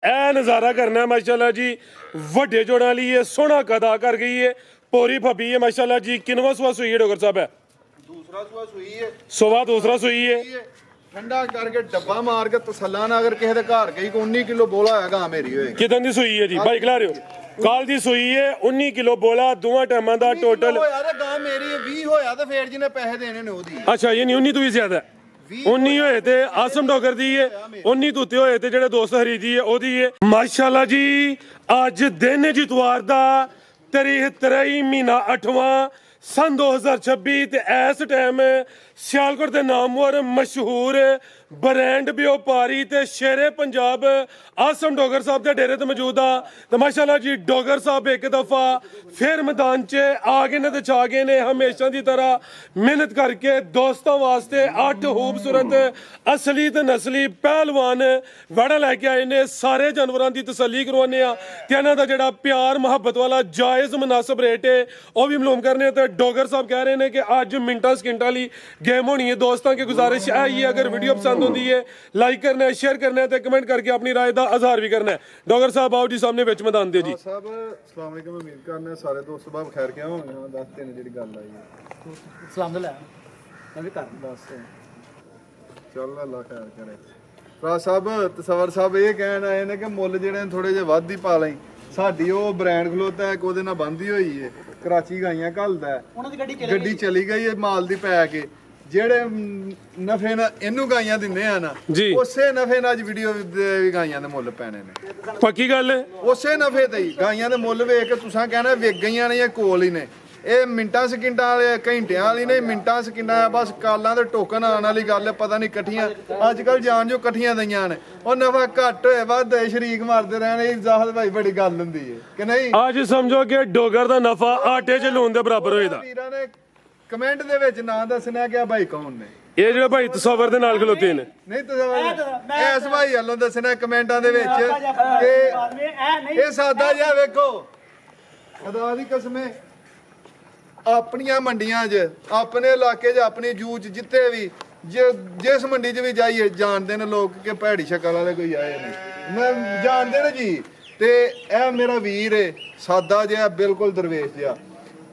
ਇਹ ਨਜ਼ਾਰਾ ਕਰਨਾ ਮਾਸ਼ਾਅੱਲਾ जी ਵੱਡੇ ਜੋੜਾਂ ਲਈ ਇਹ ਸੋਹਣਾ ਕਦਾ ਕਰ ਗਈ है पूरी फबी है माशाल्लाह जी। किनवा सुआ सुई है डॉक्टर साहब? है दूसरा सुआ सुई है। सुबह दूसरा सुई है। ठंडा करके डब्बा मार के तसल्लाना अगर किसी दे घर गई को 19 किलो बोला होगा मेरी होएगी। कितन दी सुई है जी भाई खिला रहे हो? काल दी सुई है 19 किलो बोला दोवां टाइमां दा टोटल। यार गां मेरी 20 होया ते फेर जी ने पैसे देने ने ओदी। अच्छा ये नहीं 19 तो भी ज्यादा 19 ਹੋਏ ਤੇ ਆਸਮ ਡੋਗਰ ਦੀ ਹੈ 19 ਤੋਂ ਉੱਤੇ ਹੋਏ ਤੇ ਜਿਹੜੇ ਦੋਸਤ ਹਰੀਦੀ ਹੈ ਉਹਦੀ ਹੈ ਮਾਸ਼ਾਅੱਲਾ ਜੀ। ਅੱਜ ਦਿਨ ਹੈ ਜਿਤਵਾਰ ਦਾ ਤਾਰੀਖ 23 ਮਹੀਨਾ 8ਵਾਂ सन 2026 ਤੇ ਇਸ ਟਾਈਮ ਸਿਆਲਕੋਟ ਦੇ ਨਾਮਵਰ ਮਸ਼ਹੂਰ ਬ੍ਰਾਂਡ ਵਪਾਰੀ ਤੇ ਸ਼ੇਰੇ ਪੰਜਾਬ ਆਸਮ ਡੋਗਰ ਸਾਹਿਬ ਦੇ ਡੇਰੇ ਤੇ ਮੌਜੂਦ ਆ ਤੇ ਮਾਸ਼ਾਅੱਲਾ ਜੀ ਡੋਗਰ ਸਾਹਿਬ ਇੱਕ ਦਫਾ ਫਿਰ ਮੈਦਾਨ 'ਚ ਆ ਗਏ ਨੇ ਤੇ ਛਾ ਗਏ ਨੇ ਹਮੇਸ਼ਾ ਦੀ ਤਰ੍ਹਾਂ ਮਿਹਨਤ ਕਰਕੇ ਦੋਸਤਾਂ ਵਾਸਤੇ 8 ਖੂਬਸੂਰਤ ਅਸਲੀ ਤੇ ਨਸਲੀ ਪਹਿਲਵਾਨ ਵੜਾ ਲੈ ਕੇ ਆਏ ਨੇ। ਸਾਰੇ ਜਾਨਵਰਾਂ ਦੀ ਤਸੱਲੀ ਕਰਵਾਉਂਦੇ ਆ ਤੇ ਇਹਨਾਂ ਦਾ ਜਿਹੜਾ ਪਿਆਰ ਮੁਹੱਬਤ ਵਾਲਾ ਜਾਇਜ਼ ਮੁਨਾਸਬ ਰੇਟ ਹੈ ਉਹ ਵੀ ਮਾਲੂਮ ਕਰਨੇ ਤੇ डॉगर साहब कह रहे हैं कि आज मिनटा सेकंडा ली गेम होनी है। दोस्तों की गुजारिश है ही है अगर वीडियो पसंद होती है लाइक करना है शेयर करना है तो कमेंट करके अपनी राय का इजहार भी करना है। डॉगर साहब आओ जी सामने विच मैदान दे जी। साहब अस्सलाम वालेकुम उम्मीद करना है सारे दोस्त साहब खैर क्या होंगे। हां दसते ने जेडी गल आई है सलाम दे ले मैं भी कर बस चल अल्लाह खैर करे। भरा साहब तसवर साहब ये कहना आए ने कि मुੱਲ ਜਿਹੜੇ ਥੋੜੇ ਜਿਹਾ ਵੱਧ ਹੀ ਪਾ ਲਈ। ਸਾਡੀ ਉਹ ਬ੍ਰਾਂਡ ਖਲੋਤਾ ਹੈ ਉਹਦੇ ਨਾਲ ਬੰਦੀ ਹੋਈ ਹੈ ਕਰਾਚੀ ਗਾਈਆਂ ਘੱਲਦਾ ਉਹਨਾਂ ਦੀ ਗੱਡੀ ਚਲੀ ਗਈ ਹੈ ਮਾਲ ਦੀ ਪੈ ਕੇ ਜਿਹੜੇ ਨਫੇ ਨਾਲ ਇਹਨੂੰ ਗਾਈਆਂ ਦਿੰਦੇ ਆ ਨਾ ਉਸੇ ਨਫੇ ਨਾਲ ਅੱਜ ਵੀਡੀਓ ਵੀ ਗਾਈਆਂ ਦੇ ਮੁੱਲ ਪੈਣੇ ਨੇ। ਪੱਕੀ ਗੱਲ ਹੈ ਉਸੇ ਨਫੇ ਤੇ ਹੀ ਗਾਈਆਂ ਦੇ ਮੁੱਲ ਵੇਖ ਕੇ ਤੁਸੀਂ ਕਹਿਣਾ ਵਿਕ ਗਈਆਂ ਨੇ ਜਾਂ ਕੋਲ ਹੀ ਨੇ। ਇਹ ਮਿੰਟਾਂ ਸਕਿੰਟਾਂ ਵਾਲੇ ਘੰਟਿਆਂ ਵਾਲੀ ਨਹੀਂ ਮਿੰਟਾਂ ਸਕਿੰਟਾਂ ਬਸ ਕਾਲਾਂ ਦੇ ਟੋਕਨ ਆਉਣ ਵਾਲੀ ਗੱਲ ਹੈ। ਪਤਾ ਨਹੀਂ ਇਕੱਠੀਆਂ ਅੱਜ ਕੱਲ ਜਾਣ ਜੋ ਇਕੱਠੀਆਂ ਦਈਆਂ ਨੇ ਉਹ ਨਫਾ ਘੱਟ ਹੋਏ ਵੱਧ ਸ਼ਰੀਕ ਮਾਰਦੇ ਰਹਿਣ ਇਹ ਜ਼ਾਹਦ ਭਾਈ ਬੜੀ ਗੱਲ ਹੁੰਦੀ ਹੈ ਕਿ ਨਹੀਂ। ਅੱਜ ਸਮਝੋ ਕਿ ਡੋਗਰ ਦਾ ਨਫਾ ਆਟੇ 'ਚ ਲੂਣ ਦੇ ਬਰਾਬਰ ਹੋਏਦਾ। ਵੀਰਾਂ ਨੇ ਕਮੈਂਟ ਦੇ ਵਿੱਚ ਨਾਂ ਦੱਸਣਾ ਕਿ ਭਾਈ ਕੌਣ ਨੇ ਇਹ ਜਿਹੜੇ ਭਾਈ ਤਸਵਰ ਦੇ ਨਾਲ ਖਲੋਤੇ ਨੇ ਨਹੀਂ ਤਸਵਰ ਇਸ ਭਾਈ ਵੱਲੋਂ ਦੱਸਣਾ ਕਮੈਂਟਾਂ ਦੇ ਵਿੱਚ ਕਿ ਇਹ ਸਾਦਾ ਜਿਹਾ ਵੇਖੋ ਖੁਦਾ ਦੀ ਕਸਮੇ ਆਪਣੀਆਂ ਮੰਡੀਆਂ 'ਚ ਆਪਣੇ ਇਲਾਕੇ 'ਚ ਆਪਣੀ ਜੂਚ ਜਿੱਥੇ ਵੀ ਜਿਸ ਮੰਡੀ 'ਚ ਵੀ ਜਾਈਏ ਜਾਣਦੇ ਨੇ ਲੋਕ ਕਿ ਭੈੜੀ ਸ਼ਕਲ ਵਾਲੇ ਕੋਈ ਆਏ ਨਹੀਂ ਮੈਂ ਜਾਣਦੇ ਨੇ ਜੀ। ਤੇ ਇਹ ਮੇਰਾ ਵੀਰ ਏ ਸਾਦਾ ਜਿਹਾ ਬਿਲਕੁਲ ਦਰਵੇਸ਼ ਜਿਹਾ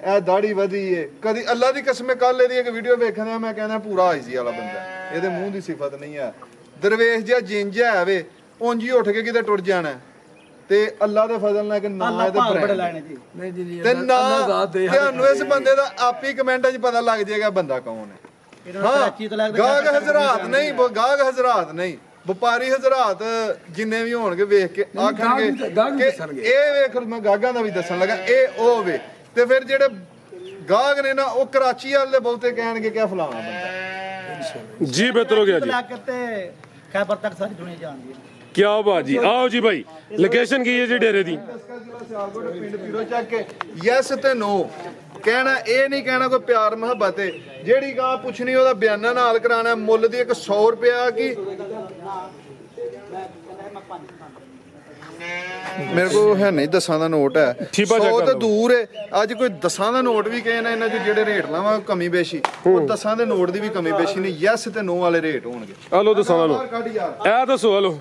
ਇਹ ਦਾੜੀ ਵਧੀ ਏ ਕਦੀ ਅੱਲਾ ਦੀ ਕਸਮੇ ਕੱਲ ਇਹਦੀ ਇੱਕ ਵੀਡੀਓ ਵੇਖਣਾ ਮੈਂ ਕਹਿੰਦਾ ਪੂਰਾ ਆਈਜ਼ੀ ਵਾਲਾ ਬੰਦਾ ਇਹਦੇ ਮੂੰਹ ਦੀ ਸਿਫਤ ਨਹੀਂ ਹੈ ਦਰਵੇਸ਼ ਜਿਹਾ ਜਿੰਜ ਹੈ ਵੇ ਉਂਝ ਹੀ ਉੱਠ ਕੇ ਕਿਤੇ ਟੁੱਟ ਜਾਣਾ ਤੇ ਅੱਲਾ ਦੇ ਫਜ਼ਲ ਨਾਲ ਕਿ ਨਾ ਇਹਦੇ ਬ੍ਰਾਂਡ ਨਹੀਂ ਜੀ ਤੇ ਨਾ ਤੁਹਾਨੂੰ ਇਸ ਬੰਦੇ ਦਾ ਆਪੀ ਕਮੈਂਟਾਂ 'ਚ ਪਤਾ ਲੱਗ ਜਾਏਗਾ ਬੰਦਾ ਕੌਣ ਹੈ। ਹਾਂ ਗਾਹਕ ਹਜ਼ਰਾਤ ਨਹੀਂ ਗਾਹਕ ਹਜ਼ਰਾਤ ਨਹੀਂ ਵਪਾਰੀ ਹਜ਼ਰਾਤ ਜਿੰਨੇ ਵੀ ਹੋਣਗੇ ਵੇਖ ਕੇ ਆਖਣਗੇ ਕਿ ਇਹ ਵੇਖ ਮੈਂ ਗਾਹਕਾਂ ਦਾ ਵੀ ਦੱਸਣ ਲੱਗਾ ਇਹ ਉਹ ਵੇ ਤੇ ਫਿਰ ਜਿਹੜੇ ਗਾਹਕ ਨੇ ਨਾ ਉਹ ਕਰਾਚੀ ਵਾਲੇ ਬਹੁਤੇ ਕਹਿਣਗੇ ਕਿ ਫਲਾਣਾ ਬੰਦਾ ਜੀ ਬਿਹਤਰ ਹੋ ਗਿਆ ਜੀ ਤੇ ਖੈਬਰ ਤੱਕ ਸਾਰੀ ਦੁਨੀਆ ਜਾਣਦੀ ਹੈ। क्या बात जी आओ जी भाई लोकेशन की है जी डेरे दी ਪਿੰਡ ਪੀਰੋ ਚੱਕ ਕੇ ਯੈਸ ਤੇ ਨੋ ਕਹਿਣਾ ਇਹ ਨਹੀਂ ਕਹਿਣਾ ਕੋਈ ਪਿਆਰ ਮੁਹੱਬਤ ਹੈ ਜਿਹੜੀ ਗਾਂ ਪੁੱਛਣੀ ਉਹਦਾ ਬਿਆਨਾ ਨਾਲ ਕਰਾਣਾ ਮੁੱਲ ਦੀ 100 ਰੁਪਿਆ ਕੀ ਮੇਰੇ ਕੋਲ ਹੈ ਨਹੀਂ 10 ਦਾ ਨੋਟ ਹੈ 100 ਤਾਂ ਦੂਰ ਹੈ ਅੱਜ ਕੋਈ 10 ਦਾ ਨੋਟ ਵੀ ਕਹੇ ਨਾ ਇਹਨਾਂ ਚ ਜਿਹੜੇ ਰੇਟ ਲਾਵਾਂ ਕਮੀ ਬੇਸ਼ੀ ਉਹ 10 ਦੇ ਨੋਟ ਦੀ ਵੀ ਕਮੀ ਬੇਸ਼ੀ ਨਹੀਂ ਯੈਸ ਤੇ ਨੋ ਵਾਲੇ ਰੇਟ ਹੋਣਗੇ। ਆ ਲੋ 10 ਦਾ ਨੋਟ ਇਹ ਦੱਸੋ ਹਲੋ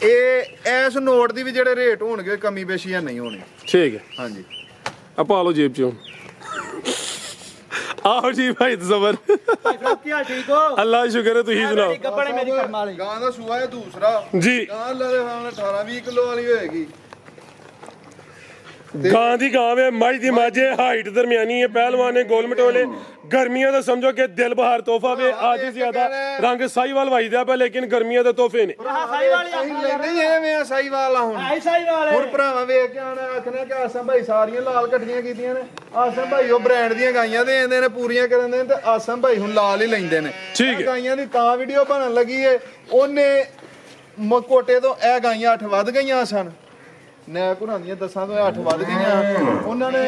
ਇਹ ਇਸ ਨੋਟ ਦੀ ਵੀ ਜਿਹੜੇ ਰੇਟ ਹੋਣਗੇ ਕਮੀ ਬੇਸ਼ੀ ਨਹੀਂ ਹੋਣੀ। ਠੀਕ ਹੈ ਹਾਂਜੀ ਆ ਪਾ ਲਓ ਜੇਬ ਚੋਂ आओ जी भाई तसवर ठीक हो अल्लाह शुक्र है तुही सुनाओ ਗਾਂ ਦਾ ਸੂਆ ਹੈ ਦੂਸਰਾ जी ਗਾਂ ਅੱਲਾ ਦੇ ਨਾਲ 18-20 ਕਿਲੋ ਵਾਲੀ ਹੋਏਗੀ। गां दी गां है मज दी मज है हाइट दरमियानी है पहलवान है गोल मटोले गर्मियां दा समझो कि दिल बहार तोहफा वे आज ज्यादा रंग साहीवाल वाईदा पे लेकिन गर्मियां दे तोहफे ने ਨਹੀਂ ਐਵੇਂ ਸਾਹੀਵਾਲ ਆ ਹੁਣ ਭਰਾਵਾਂ ਵੇਖ ਕੇ ਆਣਾ ਆਖਣਾ ਕਿ ਆਸਮ ਭਾਈ ਸਾਰੀਆਂ ਲਾਲ ਕੱਟੀਆਂ ਕੀਤੀਆਂ ਨੇ ਆਸਮ ਭਾਈ ਉਹ ਬ੍ਰਾਂਡ ਦੀਆਂ ਗਾਈਆਂ ਦੇ ਆਂਦੇ ਨੇ ਪੂਰੀਆਂ ਕਰਨ ਦੇ ਤੇ ਆਸਮ ਭਾਈ ਹੁਣ ਲਾਲ ਹੀ ਲੈਂਦੇ ਨੇ। ਠੀਕ ਹੈ ਗਾਈਆਂ ਦੀ ਤਾਂ ਵੀਡੀਓ ਬਣਨ ਲੱਗੀ ਏ ਉਹਨੇ ਮਕੋਟੇ ਤੋਂ ਇਹ ਗਾਈਆਂ 8 ਵੱਧ ਗਈਆਂ ਸਨ ਨੈ ਘੁਰਾਂ ਦੀਆਂ 10 ਤੋਂ 8 ਵੱਧ ਗਈਆਂ ਉਹਨਾਂ ਨੇ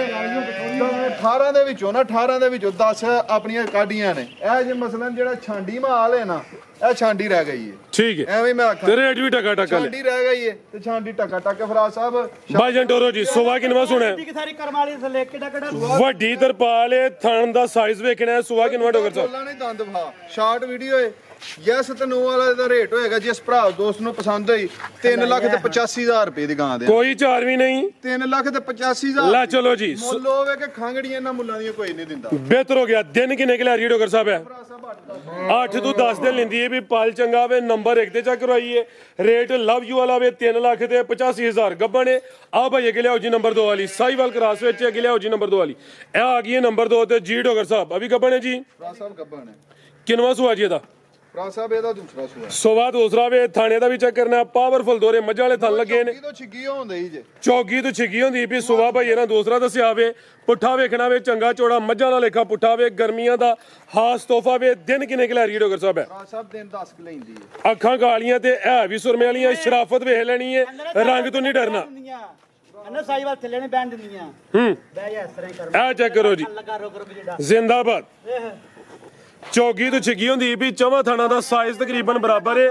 18 ਦੇ ਵਿੱਚੋਂ ਨਾ 18 ਦੇ ਵਿੱਚੋਂ 10 ਆਪਣੀਆਂ ਕਾਢੀਆਂ ਨੇ। ਇਹ ਜੇ ਮਸਲਨ ਜਿਹੜਾ ਛਾਂਡੀ ਮਾਲ ਹੈ ਨਾ ਇਹ ਛਾਂਡੀ ਰਹਿ ਗਈ ਹੈ। ठीक है ਐਵੇਂ ਮੈਂ ਆਖਾਂ ਤੇ ਰੇਟ ਵੀ ਟਕਾ ਟਕਾ ਛਾਂਡੀ ਰਹਿ ਗਈ ਹੈ ਤੇ ਛਾਂਡੀ ਟਕਾ ਟਕਾ ਫਰਾਜ ਸਾਹਿਬ भाईजान टोरो जी सुबह किनवा सुना है ਸਾਰੀ ਕਰਮ ਵਾਲੀ ਥੱਲੇ ਕਿੱਡਾ ਕਿੱਡਾ ਵੱਡੀ ਤਰਪਾਲ ਹੈ ਥਣ ਦਾ ਸਾਈਜ਼ ਵੇਖਣਾ ਹੈ ਸੁਬਹ ਕਿਨਵਾ ਡੋਗਰ ਸਾਹਿਬ ਬੋਲਾਂ ਨਹੀਂ ਦੰਦ ਭਾ ਸ਼ਾਰਟ ਵੀਡੀਓ ਹੈ ਯੈਸ ਤੇ ਨੋ ਵਾਲਾ ਦਾ ਰੇਟ ਹੋਏਗਾ ਜਿਸ ਭਰਾ ਦੋਸਤ ਨੂੰ ਪਸੰਦ ਹੋਈ 3,85,000 ਰੁਪਏ ਦੀ ਗਾਂ ਦੇ ਕੋਈ ਚਾਰ ਵੀ ਨਹੀਂ 3,85,000 ਲੈ ਚਲੋ ਜੀ ਮੁੱਲ ਹੋਵੇ ਕਿ ਖੰਗੜੀਆਂ ਇਹਨਾਂ ਮੁੱਲਾਂ ਦੀਆਂ ਕੋਈ ਨਹੀਂ ਦਿੰਦਾ ਬਿਹਤਰ ਹੋ ਗਿਆ ਦਿਨ ਕਿੰਨੇ ਕਿ ਲੈ ਰਹੀ ਡਾਕਟਰ ਸਾਹਿਬ ਹੈ 8 ਤੋਂ 10 ਦਿਨ ਲੈਂਦੀ ਹੈ ਵੀ ਪਾਲ ਚੰਗਾ ਵੇ ਨੰਬਰ 1 ਤੇ ਚੈੱਕ ਕਰਵਾਈਏ ਰੇਟ ਲਵ ਯੂ ਵਾਲਾ ਵੇ 3,85,000 ਗੱਬਾ ਨੇ ਆ ਭਾਈ ਅੱਗੇ ਲਿਆਓ ਜੀ ਨੰਬਰ 2 ਵਾਲੀ ਸਾਈਵਾਲ ਕਰਾਸ ਵਿੱਚ ਅੱਗੇ ਲਿਆਓ ਜੀ ਨੰਬਰ 2 ਵਾਲੀ ਇਹ ਆ ਗਈ ਹੈ ਨੰਬਰ 2 ਤੇ ਜੀ ਡਾਕਟਰ ਸਾਹਿਬ ਅਭੀ ਗੱਬਾ ਨੇ ਜੀ ਭਰਾ ਸਾਹਿਬ ਗੱਬਾ ਨੇ ਕਿੰਨਵਾ ਸੁਆ ਜੀ ਇਹਦਾ ਭਰਾ ਸਾਹਿਬ ਇਹਦਾ ਦੂਸਰਾ ਸੂਆ ਸੋਵਾ ਦੂਸਰਾ ਵੇ ਥਾਣੇ ਦਾ ਵੀ ਚੈੱਕ ਕਰਨਾ ਪਾਵਰਫੁਲ ਦੋਰੇ ਮੱਝਾਂ ਵਾਲੇ ਥਣ ਲੱਗੇ ਨੇ ਤੋਂ ਛਿੱਗੀ ਹੁੰਦੇ ਹੀ ਜੇ ਚੌਗੀ ਤੋਂ ਛਿੱਗੀ ਹੁੰਦੀ ਵੀ ਸੁਆ ਭਾਈ ਇਹਨਾਂ ਦੂਸਰਾ ਦੱਸਿਆ ਵੇ ਪੁੱਠਾ ਵੇਖਣਾ ਵੇ ਚੰਗਾ ਚੋੜਾ ਮੱਝਾਂ ਦਾ ਲੇਖਾ ਪੁੱਠਾ ਵੇ ਗਰਮੀਆਂ ਦਾ ਖਾਸ ਤੋਹਫਾ ਵੇ ਦਿਨ ਕਿੰਨੇ ਕਿ ਲੈ ਰਹੀ ਡਾਕਟਰ ਸਾਹਿਬ ਹੈ ਭਰਾ ਸਾਹਿਬ ਦਿਨ 10 ਕ ਲੈਂਦੀ ਹੈ ਅੱਖਾਂ ਕਾਲੀਆਂ ਤੇ ਇਹ ਵੀ ਸੁਰਮੇ ਵਾਲੀਆਂ ਸ਼ਰਾਫਤ ਵੇਖ ਲੈਣੀ ਹੈ ਰੰਗ ਤੋਂ ਨਹੀਂ ਡਰਨਾ ਅੰਦਰ ਸਾਈਵਾਲ ਥੱਲੇ ਨਹੀਂ ਬੈਠ ਦਿੰਦੀਆਂ ਬਹਿ ਜਾ ਇਸ ਤਰ੍ਹਾਂ ਹੀ ਕਰ ਇਹ ਚੈੱਕ ਕਰੋ ਜੀ ਲੱਗਾ ਰੋਕ ਰੋਕ ਜਿਹੜਾ ਜ਼ਿੰਦਾਬਾਦ ਚੌਗੀ ਤੋਂ ਛਿੱਗੀ ਹੁੰਦੀ ਵੀ ਚੌਵਾਂ ਥਾਣਾ ਦਾ ਸਾਈਜ਼ ਤਕਰੀਬਨ ਬਰਾਬਰ ਹੈ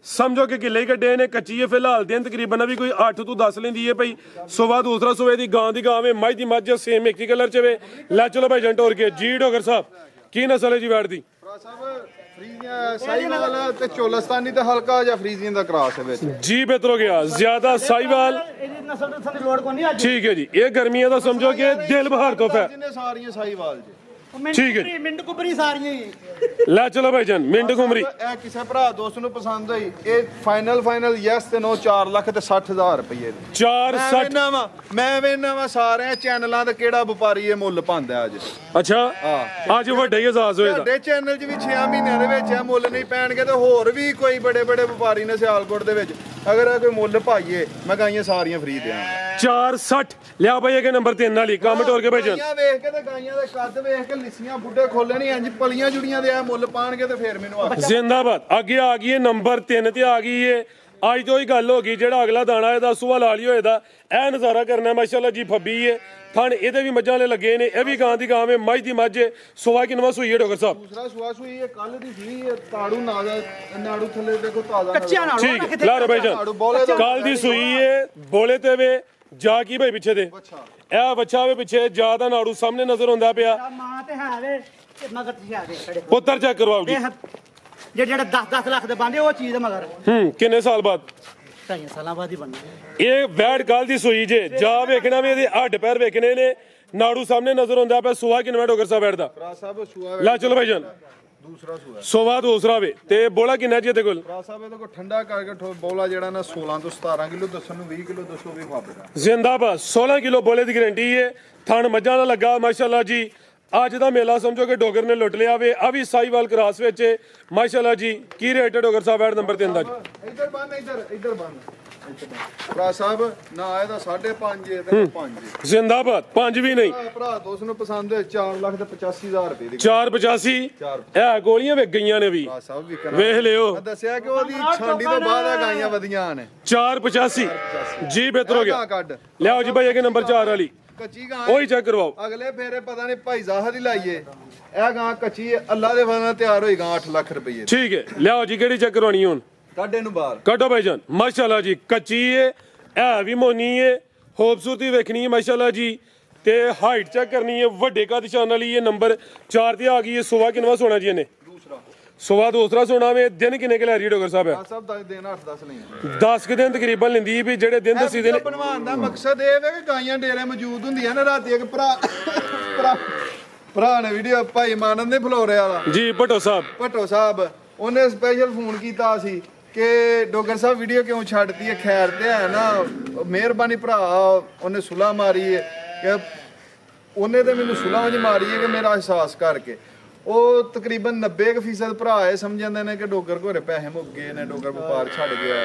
ਸਮਝੋ ਕਿ ਕਿੱਲੇ ਹੀ ਕੱਢੇ ਨੇ ਕੱਚੀ ਹੈ ਫਿਲਹਾਲ ਦਿਨ ਤਕਰੀਬਨ ਵੀ ਕੋਈ 8 ਤੋਂ 10 ਲੈਂਦੀ ਹੈ ਭਾਈ ਸੋਵਾ ਦੂਸਰਾ ਸੋਵੇ ਦੀ ਗਾਂ ਦੀ ਗਾਂ ਵੇ ਮੱਝ ਦੀ ਮੱਝ ਸੇਮ ਇੱਕ ਹੀ ਕਲਰ ਚ ਵੇ ਲੈ ਚਲੋ ਭਾਈ ਜੰਟੋਰ ਕੇ ਜੀ ਡੋਗਰ ਸਾਹਿਬ ਕੀ ਨਸਲ ਹੈ ਜੀ ਵੈੜ ਦੀ ਭਰਾ ਸਾਹਿਬ ਫਰੀਜ਼ੀਆਂ ਸਾਈਵਾਲ ਤੇ ਚੋਲਸਤਾਨੀ ਤੇ ਹਲਕਾ ਜਾਂ ਫਰੀਜ਼ੀਆਂ ਦਾ ਕਰਾਸ ਹੈ ਵਿੱਚ ਜੀ ਬਿਹਤਰ ਹੋ ਗਿਆ ਜ਼ਿਆਦਾ ਸਾਈਵਾਲ ਇਹਦੀ ਨਸਲ ਤੋਂ ਸਾਨੂੰ ਲੋੜ ਕੋਈ ਨਹੀਂ ਅੱਜ ਠੀਕ ਹੈ ਜੀ ਇਹ ਗਰਮੀਆਂ ਦਾ ਸਮਝੋ ਕਿ ਦਿਲ ਬਹਾਰ ਤੋਹਫਾ ਹੈ ਜਿਹਨੇ ਸਾਰੀਆਂ ਸਾਈਵਾਲ ਜੀ ਠੀਕ ਹੈ ਮਿੰਟ ਕੁਬਰੀ ਸਾਰੀਆਂ ਹੀ ਲੈ ਚਲੋ ਭਾਈ ਜਾਨ ਮਿੰਟ ਘੁਮਰੀ ਇਹ ਕਿਸੇ ਭਰਾ ਦੋਸਤ ਨੂੰ ਪਸੰਦ ਹੋਈ ਇਹ ਫਾਈਨਲ ਯੈਸ ਤੇ ਨੋ 4 ਲੱਖ ਤੇ 60,000 ਰੁਪਏ ਦੀ 460 ਮੈਂ ਵੇਨਾ ਵਾ ਸਾਰੇ ਚੈਨਲਾਂ ਤੇ ਕਿਹੜਾ ਵਪਾਰੀ ਇਹ ਮੁੱਲ ਪਾਉਂਦਾ ਅੱਜ ਅੱਛਾ ਅੱਜ ਵੱਡਾ ਹੀ ਅਹਿਸਾਸ ਹੋਇਆ ਸਾਡੇ ਚੈਨਲ 'ਚ ਵੀ 6 ਮਹੀਨਿਆਂ ਦੇ ਵਿੱਚ ਇਹ ਮੁੱਲ ਨਹੀਂ ਪੈਣਗੇ ਤੇ ਹੋਰ ਵੀ ਕੋਈ ਬੜੇ ਵਪਾਰੀ ਨੇ ਸਿਆਲਕੋਟ ਦੇ ਵਿੱਚ ਅਗਰ ਇਹ ਕੋਈ ਮੁੱਲ ਪਾਈਏ ਮੈਂ ਗਾਈਆਂ ਸਾਰੀਆਂ ਫ੍ਰੀ ਦਿਆਂਗਾ 460 ਲਿਆ ਭਾਈ ਇਹ ਨੰਬਰ 3 ਵਾਲੀ ਕੰਮ ਟੋਰ ਕੇ ਭਾਈ ਜਾਨ ਗਾਈਆਂ ਵੇਖ ਕੇ ਤੇ ਗਾਈਆਂ ਦੇ ਕੱਦ ਵੇਖ ਕੇ ਲਿੱਸੀਆਂ ਬੁੱਢੇ ਖੋਲੇ ਨਹੀਂ ਇੰਜ ਪਲੀਆਂ ਜੁੜੀਆਂ ਦੇ ਆ ਮੁੱਲ ਪਾਣਗੇ ਤੇ ਫੇਰ ਮੈਨੂੰ ਆ ਜ਼ਿੰਦਾਬਾਦ ਅੱਗੇ ਆ ਗਈ ਹੈ ਨੰਬਰ 3 ਤੇ ਆ ਗਈ ਹੈ ਅੱਜ ਤੋਂ ਹੀ ਗੱਲ ਹੋ ਗਈ ਜਿਹੜਾ ਅਗਲਾ ਦਾਣਾ ਇਹਦਾ ਸੂਆ ਲਾਲੀ ਹੋਏ ਦਾ ਇਹ ਨਜ਼ਾਰਾ ਕਰਨਾ ਮਾਸ਼ਾਅੱਲਾ ਜੀ ਫੱਬੀ ਹੈ ਥਣ ਇਹਦੇ ਵੀ ਮੱਝਾਂ ਵਾਲੇ ਲੱਗੇ ਨੇ ਇਹ ਵੀ ਗਾਂ ਦੀ ਗਾਂ ਵੇ ਮੱਝ ਦੀ ਮੱਝ ਸੋਵਾ ਕਿਨਵਾ ਸੂਈ ਹੈ ਡਾਕਟਰ ਸਾਹਿਬ ਦੂਸਰਾ ਸੂਆ ਸੂਈ ਇਹ ਕੱਲ ਦੀ ਸੀ ਇਹ ਤਾੜੂ ਨਾੜੂ ਥੱਲੇ ਦੇਖੋ ਤਾਜ਼ਾ ਕੱਚਿਆ ਨਾਲ ਠੀਕ ਲਾ ਰੇ ਭਾਈ ਜਾਨ ਕੱਲ ਦੀ ਸੂਈ ਹੈ ਬੋਲੇ ਤੇ ਵੇ ਜਾ ਕੀ ਭਾਈ ਪਿੱਛੇ ਦੇ ਇਹ ਬੱਚਾ ਵੇ ਪਿੱਛੇ ਜਿਆਦਾ ਨਾੜੂ ਸਾਹਮਣੇ ਨਜ਼ਰ ਆਉਂਦਾ ਪਿਆ ਮਾਂ ਤੇ ਹੈ ਵੇ ਤੇ ਮਗਰ ਤੇ ਹੈ ਵੇ ਖੜੇ ਪੁੱਤਰ ਚੈੱਕ ਕਰਵਾਓ ਜੀ ਜਿਹੜੇ 10 ਲੱਖ ਦੇ ਬੰਦੇ ਉਹ ਚੀਜ਼ ਮਗਰ ਕਿੰਨੇ ਸਾਲ ਬਾਅਦ 2 ਸਾਲਾਂ ਬਾਅਦ ਹੀ ਬਣਨਾ ਇਹ ਵੈੜ ਕੱਲ ਦੀ ਸੂਈ ਜੇ ਜਾ ਵੇਖਣਾ ਵੀ ਇਹਦੇ ਹੱਡ ਪੈਰ ਵੇਖਣੇ ਨੇ ਨਾੜੂ ਸਾਹਮਣੇ ਨਜ਼ਰ ਆਉਂਦਾ ਪਿਆ ਸੋਵਾ ਕਿੰਨਾ ਡੋਗਰ ਸਾਹਿਬ ਵੈੜ ਦਾ ਭਰਾ ਸਾਹਿਬ ਸੂਆ ਲੈ ਚਲੋ ਭਾਈ ਜਾਨ ਦੂਸਰਾ ਸੂਆ ਸੋਵਾ ਦੂਸਰਾ ਵੇ ਤੇ ਬੋਲਾ ਕਿੰਨਾ ਜੀ ਇਹਦੇ ਕੋਲ ਭਰਾ ਸਾਹਿਬ ਇਹਦੇ ਕੋਲ ਠੰਡਾ ਕਰਕੇ ਬੋਲਾ ਜਿਹੜਾ ਨਾ 16 ਤੋਂ 17 ਕਿਲੋ ਦੱਸਣ ਨੂੰ 20 ਕਿਲੋ ਦੱਸੋ ਵੀ ਫਾਬਦਾ ਜ਼ਿੰਦਾਬਾਦ 16 ਕਿਲੋ ਬੋਲੇ ਦੀ ਗਾਰੰਟੀ ਹੈ ਥਣ ਮੱਝਾਂ ਦਾ ਲੱਗਾ ਮਾਸ਼ਾਅੱਲਾ ਜੀ ਅੱਜ ਦਾ ਮੇਲਾ ਸਮਝੋ ਕਿ ਡੋਗਰ ਨੇ ਲੁੱਟ ਲਿਆ ਵੇ ਆ ਵੀ ਸਾਈਵਾਲ ਕਰਾਸ ਵਿੱਚ ਮਾਸ਼ਾਅੱਲਾ ਜੀ ਕੀ ਰੇਟ ਹੈ ਡੋਗਰ ਸਾਹਿਬ ਵੈੜ ਨੰਬਰ 3 ਦਾ ਜੀ ਇੱਧਰ ਬੰਨ ਇੱਧਰ ਬੰਨ ਭਰਾ ਸਾਹਿਬ ਨਾ ਇਹਦਾ 5.5 ਇਹਦਾ 5 ਜ਼ਿੰਦਾਬਾਦ 5 ਵੀ ਨਹੀਂ ਭਰਾ ਦੋਸਤ ਨੂੰ ਪਸੰਦ ਹੈ 4 ਲੱਖ ਤੇ 85,000 ਰੁਪਏ ਦੀ 485 ਇਹ ਗੋਲੀਆਂ ਵਿਕ ਗਈਆਂ ਨੇ ਵੀ ਭਰਾ ਸਾਹਿਬ ਵੀ ਵੇਖ ਲਿਓ ਮੈਂ ਦੱਸਿਆ ਕਿ ਉਹਦੀ ਛਾਂਡੀ ਤੋਂ ਬਾਅਦ ਆ ਗਾਈਆਂ ਵਧੀਆਂ ਨੇ 485 ਜੀ ਬਿਹਤਰ ਹੋ ਗਿਆ ਕੱਢ ਲਿਆਓ ਜੀ ਭਾਈ ਇਹ ਨੰਬਰ 4 ਵਾਲੀ ਕੱਚੀ ਗਾਂ ਉਹੀ ਚੈੱਕ ਕਰਵਾਓ ਅਗਲੇ ਫੇਰੇ ਪਤਾ ਨਹੀਂ ਭਾਈ ਜ਼ਾਹਦ ਹੀ ਲਾਈਏ ਇਹ ਗਾਂ ਕੱਚੀ ਹੈ ਅੱਲਾ ਦੇ ਫਜ਼ਲ ਨਾਲ ਤਿਆਰ ਹੋਈ ਗਾਂ 8 ਲੱਖ ਰੁਪਏ ਠੀਕ ਹੈ ਲਿਆਓ ਜੀ ਕਿਹੜੀ ਚੈੱਕ ਕਰਵਾਉਣੀ ਹੁਣ ਕੱਢੇ ਨੂੰ ਬਾਹਰ ਕੱਢੋ ਭਾਈ ਜਾਨ ਮਾਸ਼ਾਅੱਲਾ ਜੀ ਕੱਚੀ ਏ ਇਹ ਵੀ ਮੋਨੀ ਏ ਖੂਬਸੂਰਤੀ ਵੇਖਣੀ ਹੈ ਮਾਸ਼ਾਅੱਲਾ ਜੀ ਤੇ ਹਾਈਟ ਚੈੱਕ ਕਰਨੀ ਹੈ ਵੱਡੇ ਕਾ ਨਿਸ਼ਾਨ ਵਾਲੀ ਇਹ ਨੰਬਰ 4 ਤੇ ਆ ਗਈ ਹੈ ਸੋਵਾ ਕਿਨਵਾ ਸੋਨਾ ਜੀ ਇਹਨੇ ਦੂਸਰਾ ਸੋਵਾ ਦੂਸਰਾ ਸੋਨਾ ਵੇ ਦਿਨ ਕਿੰਨੇ ਕਿ ਲੈ ਰਹੀ ਡਾਕਟਰ ਸਾਹਿਬ ਹੈ ਸਭ ਦਾ ਦਿਨ 8-10 ਨਹੀਂ 10 ਕਿ ਦਿਨ ਤਕਰੀਬਨ ਲੈਂਦੀ ਵੀ ਜਿਹੜੇ ਦਿਨ ਦੱਸੀ ਦੇ ਨੇ ਬਣਵਾਉਣ ਦਾ ਮਕਸਦ ਇਹ ਹੈ ਕਿ ਗਾਈਆਂ ਡੇਰੇ ਮੌਜੂਦ ਹੁੰਦੀਆਂ ਨੇ ਰਾਤੀ ਇੱਕ ਭਰਾ ਨੇ ਵੀਡੀਓ ਭਾਈ ਮਾਨਨ ਦੇ ਫਲੋਰੇ ਵਾਲਾ ਜੀ ਭੱਟੋ ਸਾਹਿਬ ਉਹਨੇ ਸਪੈਸ਼ਲ ਫੋਨ ਕੀਤਾ ਸੀ ਕਿ ਡੋਗਰ ਸਾਹਿਬ ਵੀਡੀਓ ਕਿਉਂ ਛੱਡਤੀ ਹੈ ਖੈਰ ਤੇ ਹੈ ਨਾ ਮਿਹਰਬਾਨੀ ਭਰਾ ਉਹਨੇ ਸੁਲਾ ਮਾਰੀ ਹੈ ਕਿ ਉਹਨੇ ਤੇ ਮੈਨੂੰ ਸੁਲਾ ਜੀ ਮਾਰੀ ਹੈ ਕਿ ਮੇਰਾ ਅਹਿਸਾਸ ਕਰਕੇ ਉਹ ਤਕਰੀਬਨ 90% ਭਰਾ ਇਹ ਸਮਝ ਜਾਂਦੇ ਨੇ ਕਿ ਡੋਗਰ ਘੋਰੇ ਪੈਸੇ ਮੁੱਕ ਗਏ ਨੇ ਡੋਗਰ ਵਪਾਰ ਛੱਡ ਗਿਆ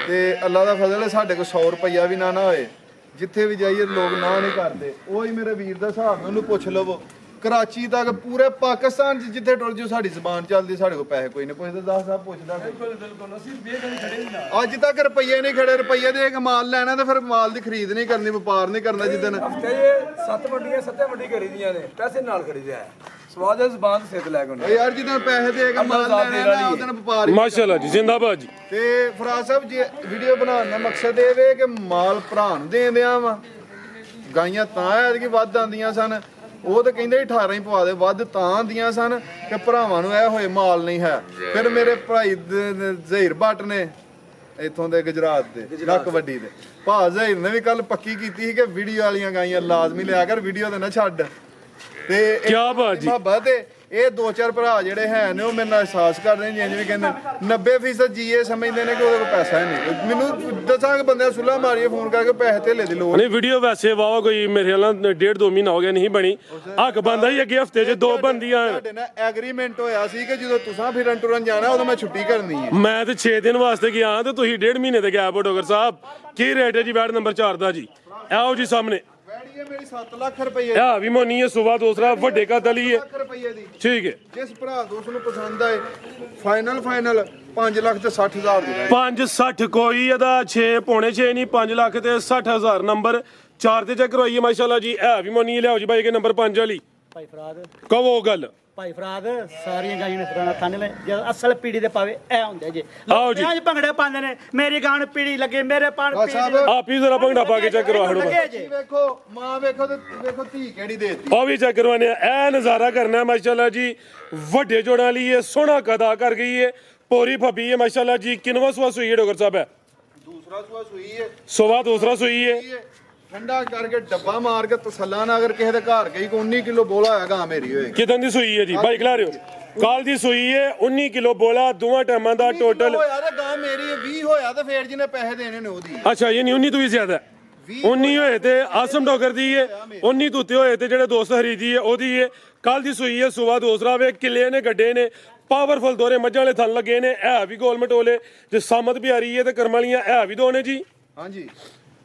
ਤੇ ਅੱਲਾ ਦਾ ਫਜ਼ਲ ਹੈ ਸਾਡੇ ਕੋਲ 100 ਰੁਪਈਆ ਵੀ ਨਾ ਹੋਏ ਜਿੱਥੇ ਵੀ ਜਾਈਏ ਲੋਕ ਨਾ ਨਹੀਂ ਕਰਦੇ ਉਹੀ ਮੇਰੇ ਵੀਰ ਦਾ ਹਿਸਾਬ ਹੈ ਉਹਨੂੰ ਪੁੱਛ ਲਵੋ ਕਰਾਚੀ ਤੱਕ ਪੂਰੇ ਪਾਕਿਸਤਾਨ 'ਚ ਜਿੱਥੇ ਟੁਰ ਜੋ ਸਾਡੀ ਜ਼ਬਾਨ ਚੱਲਦੀ ਸਾਡੇ ਕੋਲ ਪੈਸੇ ਕੋਈ ਨਹੀਂ ਪੁੱਛਦਾ 10 ਸਾਹਿਬ ਪੁੱਛਦਾ ਅੱਜ ਤੱਕ ਰੁਪਈਏ ਨਹੀਂ ਖੜੇ ਰੁਪਈਏ ਦੇ ਇੱਕ ਮਾਲ ਲੈਣਾ ਤੇ ਫਿਰ ਮਾਲ ਦੀ ਖਰੀਦ ਨਹੀਂ ਕਰਨੀ ਵਪਾਰ ਨਹੀਂ ਕਰਨਾ ਜਿੱਦਨ ਸੱਤ ਵੱਡੀ ਕਰੀਦੀਆਂ ਨੇ ਪੈਸੇ ਨਾਲ ਖਰੀਦਿਆ ਸਵਾਦ ਹੈ ਜ਼ਬਾਨ ਤੇ ਸਿੱਧ ਲੈ ਕੇ ਯਾਰ ਜਿੱਦਨ ਪੈਸੇ ਦੇ ਕੇ ਮਾਲ ਲੈਣਾ ਉਹਦਨ ਵਪਾਰ ਮਾਸ਼ਾਅੱਲਾ ਜੀ ਜ਼ਿੰਦਾਬਾਦ ਜੀ ਤੇ ਫਰਾਜ਼ ਸਾਹਿਬ ਜੀ ਵੀਡੀਓ ਬਣਾਉਣ ਦਾ ਮਕਸਦ ਇਹ ਵੇ ਕਿ ਮਾਲ ਭਰਾ ਨੂੰ ਦੇਂਦਿਆਂ ਵਾ ਗਾਈਆਂ ਤਾਂ ਐਤਕੀ ਵੱਧ ਆਂਦੀਆਂ ਸਨ ਉਹ ਤਾਂ ਕਹਿੰਦੇ 18 ਹੀ ਪਵਾ ਦੇ, ਵੱਧ ਤਾਂ ਦੀਆਂ ਸਨ ਕਿ ਭਰਾਵਾਂ ਨੂੰ ਇਹ ਹੋਏ ਮਾਲ ਨਹੀਂ ਹੈ। ਫਿਰ ਮੇਰੇ ਭਾਈ ਜ਼ਹੀਰ ਭੱਟ ਨੇ ਇੱਥੋਂ ਦੇ ਗੁਜਰਾਤ ਦੇ ਲੱਕ ਵੱਡੀ ਦੇ ਭਾ ਜ਼ਹੀਰ ਨੇ ਵੀ ਕੱਲ ਪੱਕੀ ਕੀਤੀ ਸੀ ਕਿ ਵੀਡੀਓ ਵਾਲੀਆਂ ਗਾਈਆਂ ਲਾਜ਼ਮੀ ਲਿਆ ਕਰ, ਵੀਡੀਓ ਤੇ ਨਾ ਛੱਡ। ਤੇ ਕਿਆ ਬਾਤ ਜੀ। ਮੁਹੱਬਤ ਇਹ ਦੋ ਚਾਰ ਭਰਾ ਜਿਹੜੇ ਹੈ ਨੇ ਉਹ ਮੇਰੇ ਨਾਲ ਅਹਿਸਾਸ ਕਰ ਰਹੇ ਨੇ, ਜਿਵੇਂ ਕਹਿੰਦੇ 90% ਜੀਏ ਸਮਝਦੇ ਨੇ ਕਿ ਉਹਦੇ ਕੋਲ ਪੈਸਾ ਹੀ ਨਹੀਂ। ਮੈਨੂੰ ਦੱਸਾਂ ਕਿ ਬੰਦੇ ਸੁਲਾ ਮਾਰੀਏ ਫੋਨ ਕਰਕੇ ਪੈਸੇ ਧੇਲੇ ਦੀ ਲੋੜ ਨਹੀਂ। ਵੀਡੀਓ ਵੈਸੇ ਵਾਵਾ ਕੋਈ ਮੇਰੇ ਖਿਆਲ ਨਾਲ 1.5-2 ਮਹੀਨਾ ਹੋ ਗਿਆ ਨਹੀਂ ਬਣੀ। ਹੱਕ ਬੰਦਾ ਹੀ ਅੱਗੇ ਹਫਤੇ 'ਚ 2 ਬੰਦੀਆਂ। ਤੁਹਾਡੇ ਨਾਲ ਐਗਰੀਮੈਂਟ ਹੋਇਆ ਸੀ ਕਿ ਜਦੋਂ ਤੁਸੀਂ ਫਿਰਨ ਟੁਰਨ ਜਾਣਾ ਉਦੋਂ ਮੈਂ ਛੁੱਟੀ ਕਰਨੀ ਹੈ। ਮੈਂ ਤੇ 6 ਦਿਨ ਵਾਸਤੇ ਗਿਆ ਤੇ ਤੁਸੀਂ 1.5 ਮਹੀਨੇ ਤੇ ਗੈਪ ਹੋ ਡੋਗਰ ਸਾਹਿਬ। ਕੀ ਰੇਟ ਹੈ ਜੀ ਬੈਡ ਨੰਬਰ 4 ਦਾ ਜੀ? ਆਓ ਜੀ ਸਾਹਮਣੇ। ਵੈੜੀ ਹੈ ਮੇਰੀ 7 ਲੱਖ ਰੁਪਏ ਆ ਵੀ ਮੋਨੀ ਹੈ ਸੁਬਾ ਦੂਸਰਾ ਵੱਡੇ ਕੱਦ ਵਾਲੀ ਹੈ। 7 ਲੱਖ ਰੁਪਏ ਦੀ। ਠੀਕ ਹੈ। ਜਿਸ ਭਰਾ ਦੋਸਤ ਨੂੰ ਪਸੰਦ ਆਏ ਫਾਈਨਲ 5 ਲੱਖ ਤੇ 60 ਹਜ਼ਾਰ ਦੀ ਰਹਿ 560 ਕੋਈ ਇਹਦਾ 6 ਪੌਣੇ 6 ਨਹੀਂ 5 ਲੱਖ ਤੇ 60 ਹਜ਼ਾਰ ਨੰਬਰ 4 ਤੇ ਚੈੱਕ ਕਰਵਾਈਏ ਮਾਸ਼ਾਅੱਲਾ ਜੀ। ਇਹ ਵੀ ਮੋਨੀ ਲਿਆਓ ਜੀ ਬਾਈ ਕੇ ਨੰਬਰ 5 ਵਾਲੀ। ਭਾਈ ਫਰਾਦ ਕਹੋ ਗੱਲ। ਭਾਈ ਫਰਾਦ ਸਾਰੀਆਂ ਗਾਈਆਂ ਨੇ ਫਰਾਨਾ ਥਾਣੇ ਲੈ ਜਦ ਅਸਲ ਪੀੜੀ ਦੇ ਪਾਵੇ ਇਹ ਹੁੰਦੇ ਜੇ ਆਓ ਜੀ। ਅੱਜ ਭੰਗੜੇ ਪਾਉਂਦੇ ਨੇ ਮੇਰੀ ਗਾਂ ਨੂੰ ਪੀੜੀ ਲੱਗੇ ਮੇਰੇ ਪਾਣ ਬਸ ਸਾਹਿਬ ਆਪ ਹੀ ਜ਼ਰਾ ਭੰਗੜਾ ਪਾ ਕੇ ਚੈੱਕ ਕਰਵਾ ਹੜੋ। ਵੇਖੋ ਮਾਂ ਵੇਖੋ ਤੇ ਵੇਖੋ ਧੀ ਕਿਹੜੀ ਦੇਤੀ। ਉਹ ਵੀ ਚੈੱਕ ਕਰਵਾਨੇ ਆ। ਇਹ ਨਜ਼ਾਰਾ ਕਰਨਾ ਮਾਸ਼ਾਅੱਲਾ ਜੀ। ਵੱਡੇ ਜੋੜਾਂ ਵਾਲੀ ਹੈ, ਸੋਹਣਾ ਕਦਾ ਕਰ ਗਈ ਹੈ, ਪੂਰੀ ਫੱਬੀ ਹੈ ਮਾਸ਼ਾਅੱਲਾ ਜੀ। ਕਿੰਨਵਾਂ ਸੂਆ ਸੂਈ ਹੈ ਡੋਗਰ ਸਾਹਿਬ? ਹੈ ਦੂਸਰਾ ਸੂਆ ਸੂਈ ਹੈ। ਸੁਬਾ ਦੂਸਰਾ ਸੂਈ ਹੈ। ਠੰਡਾ ਕਰਕੇ ਡੱਬਾ ਮਾਰ ਕੇ ਤਸੱਲਾ ਨਾ ਅਗਰ ਕਿਸੇ ਦੇ ਘਰ ਗਈ ਕੋ 19 ਕਿਲੋ ਬੋਲਾ ਹੋਏਗਾ ਮੇਰੀ ਹੋਏਗੀ। ਕਿਦਾਂ ਦੀ ਸੂਈ ਹੈ ਜੀ ਬਾਈ ਖਿਲਾ ਰਹੇ ਹੋ? ਕਾਲ ਦੀ ਸੂਈ ਹੈ 19 ਕਿਲੋ ਬੋਲਾ ਦੋਵਾਂ ਟਾਈਮਾਂ ਦਾ ਟੋਟਲ। ਹੋਇਆ ਤੇ ਗਾਂ ਮੇਰੀ 20 ਹੋਇਆ ਤੇ ਫੇਰ ਜਿਹਨੇ ਪੈਸੇ ਦੇਣੇ ਨੇ ਉਹਦੀ। ਅੱਛਾ ਇਹ ਨਹੀਂ 19 ਤੋਂ ਵੀ ਜ਼ਿਆਦਾ 19 ਹੋਏ ਤੇ ਆਸਮ ਡੋਗਰ ਦੀ ਹੈ। 19 ਤੋਂ ਉੱਤੇ ਹੋਏ ਤੇ ਜਿਹੜੇ ਦੋਸਤ ਖਰੀਦੀ ਹੈ ਉਹਦੀ ਹੈ। ਕੱਲ ਦੀ ਸੂਈ ਹੈ ਸੁਬਾ ਦੂਸਰਾ ਵੇ ਕਿੱਲੇ ਨੇ ਗੱਡੇ ਨੇ ਪਾਵਰਫੁਲ ਦੋਰੇ ਮੱਝਾਂ ਵਾਲੇ ਥਣ ਲੱਗੇ ਨੇ। ਇਹ ਵੀ ਗੋਲ ਮਟੋਲੇ ਜੇ ਸਾਮਤ ਵੀ ਆ ਰਹੀ ਹੈ ਤੇ ਕਰਮ ਵਾਲੀਆਂ ਇਹ ਵੀ ਦੋ ਨੇ ਜੀ। ਹਾਂਜੀ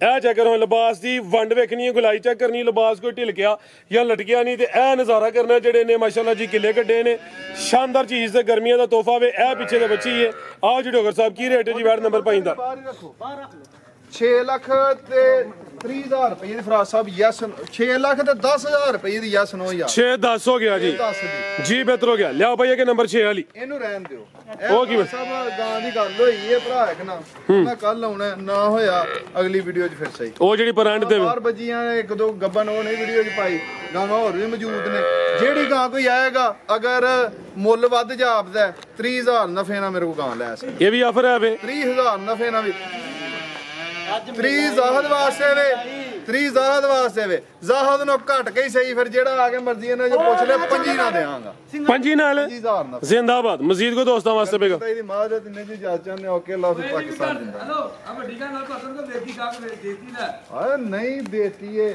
ਇਹ ਚੈੱਕ ਕਰੋ ਲਿਬਾਸ ਦੀ ਵੰਡ ਵੇਖਣੀ ਹੈ, ਗੁਲਾਈ ਚੈੱਕ ਕਰਨੀ, ਲਿਬਾਸ ਕੋਈ ਢਿਲਕਿਆ ਜਾਂ ਲਟਕਿਆ ਨਹੀਂ ਤੇ ਇਹ ਨਜ਼ਾਰਾ ਕਰਨਾ ਜਿਹੜੇ ਨੇ ਮਾਸ਼ਾਅੱਲਾ ਜੀ ਕਿੱਲੇ ਕੱਢੇ ਨੇ। ਸ਼ਾਨਦਾਰ ਚੀਜ਼ ਤੇ ਗਰਮੀਆਂ ਦਾ ਤੋਹਫਾ ਵੇ। ਇਹ ਪਿੱਛੇ ਦੇ ਬੱਚੀ ਹੈ। ਆਓ ਜੀ ਡੋਗਰ ਸਾਹਿਬ ਕੀ ਰੇਟ ਹੈ ਜੀ ਬੈਡ ਨੰਬਰ 5 ਦਾ? ਬਾਹਰ ਹੀ ਰੱਖੋ। 6 ਲੱਖ ਤੇ 30,000 ਰੁਪਏ ਦੀ ਫਰਾਜ਼ ਸਾਹਿਬ ਯੈਸ 6 ਲੱਖ ਤੇ 10,000 ਰੁਪਏ ਦੀ ਯੈਸ ਨੋ ਯਾਰ 6-10 ਹੋ ਗਿਆ ਜੀ। 10 ਦੀ ਜੀ ਬਿਹਤਰ ਹੋ ਗਿਆ। ਲਿਆਓ ਭਾਈ ਕਿ ਨੰਬਰ 6 ਵਾਲੀ। ਇਹਨੂੰ ਰਹਿਣ ਦਿਓ। ਉਹ ਕੀ ਸਭ ਗਾਂ ਦੀ ਗੱਲ ਹੋਈ ਹੈ ਭਰਾ ਇੱਕ ਨਾ ਮੈਂ ਕੱਲ ਆਉਣਾ ਨਾ ਹੋਇਆ ਅਗਲੀ ਵੀਡੀਓ 'ਚ ਫਿਰ ਸਹੀ। ਉਹ ਜਿਹੜੀ ਪਰਾਂਡ ਤੇ ਬਾਹਰ ਬੱਜੀਆਂ ਨੇ ਇੱਕ ਦੋ ਗੱਬਨ ਉਹ ਨਹੀਂ ਵੀਡੀਓ 'ਚ ਪਾਈ। ਗਾਵਾਂ ਹੋਰ ਵੀ ਮੌਜੂਦ ਨੇ। ਜਿਹੜੀ ਗਾਂ ਕੋਈ ਆਏਗਾ ਅਗਰ ਮੁੱਲ ਵੱਧ ਜਾਪਦਾ 30,000 ਨਫੇ ਨਾਲ ਮੇਰੇ ਕੋਲ ਗਾਂ ਲੈ ਸਕਦਾ। ਇਹ ਵੀ ਆਫਰ ਹੈ ਵੇ 30,000 ਨਫੇ ਨਾਲ ਵੀ 30 ਜ਼ਾਹਦ ਵਾਸਤੇ ਵੇ 30 ਜ਼ਾਹਦ ਵਾਸਤੇ ਵੇ ਜ਼ਾਹਦ ਨੂੰ ਘਟ ਕੇ ਹੀ ਸਹੀ। ਫਿਰ ਜਿਹੜਾ ਆ ਕੇ ਮਰਜ਼ੀ ਇਹਨਾਂ ਜੋ ਪੁੱਛ ਲੈ 5 ਨਾ ਦੇਵਾਂਗਾ। 5 ਨਾਲ 30,000 ਨਫੇ ਜ਼ਿੰਦਾਬਾਦ। ਮਜ਼ੀਦ ਕੋ ਦੋਸਤਾਂ ਵਾਸਤੇ ਪੇਗਾ। ਇਹਦੀ ਮਾਜ਼ਰਤ ਨੇ ਜੀ ਜਾਚਾਂ ਨੇ ਓਕੇ ਅੱਲਾਹ ਤੋਂ ਪਾਕਿਸਤਾਨ ਜਿੰਦਾ। हेलो अब ठीक है ना पसंद तो देखी का देती ना ਆ ਨਹੀਂ ਦੇਤੀ ਏ